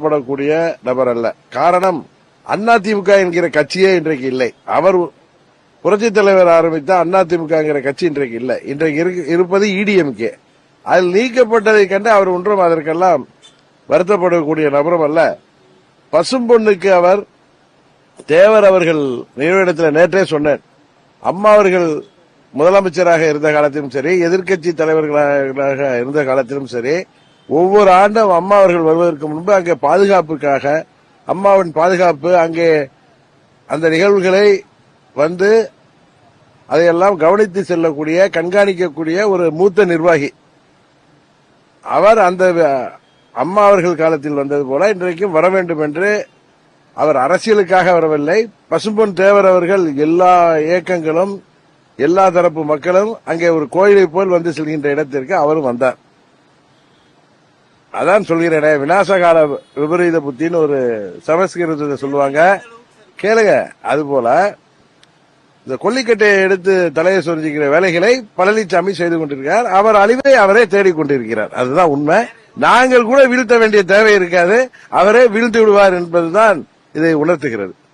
படக்கூடிய நபர் அல்ல. காரணம், அதிமுக என்கிற கட்சியே இன்றைக்கு இல்லை. அவர் புரட்சித் தலைவர் ஆரம்பித்த அதிமுக கட்சி இன்றைக்கு இல்லை. இன்றைக்கு இருப்பது இடிஎம்கே. அதில் நீக்கப்பட்டதை கண்டு அவர் ஒன்றும் அதற்கெல்லாம் வருத்தப்படக்கூடிய நபரும் அல்ல. பசும்பொன்னுக்கு அவர் தேவர் அவர்கள் நினைவிடத்தில் நேற்றே சொன்னேன். அம்மா அவர்கள் முதலமைச்சராக இருந்த காலத்திலும் சரி, எதிர்க்கட்சி தலைவர்களாக இருந்த காலத்திலும் சரி, ஒவ்வொரு ஆண்டும் அம்மா அவர்கள் வருவதற்கு முன்பு அங்கே பாதுகாப்புக்காக, அம்மாவின் பாதுகாப்பு, அங்கே அந்த நிகழ்வுகளை வந்து அதையெல்லாம் கவனித்து செல்லக்கூடிய, கண்காணிக்கக்கூடிய ஒரு மூத்த நிர்வாகி அவர். அந்த அம்மா அவர்கள் காலத்தில் வந்தது போல இன்றைக்கும் வர வேண்டும் என்று அவர் அரசியலுக்காக வரவில்லை. பசும்பொன் தேவர் அவர்கள் எல்லா இயக்கங்களும், எல்லா தரப்பு மக்களும் அங்கே ஒரு கோயிலை போல் வந்து செல்கின்ற இடத்திற்கு அவரும் வந்தார். அதான் சொல்கிறேன், விநாசகால விபரீத புத்தின்னு ஒரு சமஸ்கிருதத்தை சொல்லுவாங்க, கேளுங்க. அதுபோல இந்த கொல்லிக்கட்டையை எடுத்து தலையை சொரிஞ்சிக்கிற வேலைகளை பழனிசாமி செய்து கொண்டிருக்கிறார். அவர் அழிவை அவரே தேடிக்கொண்டிருக்கிறார். அதுதான் உண்மை. நாங்கள் கூட வீழ்த்த வேண்டிய தேவை இருக்காது, அவரே வீழ்த்து விடுவார் என்பதுதான் இதை உணர்த்துகிறது.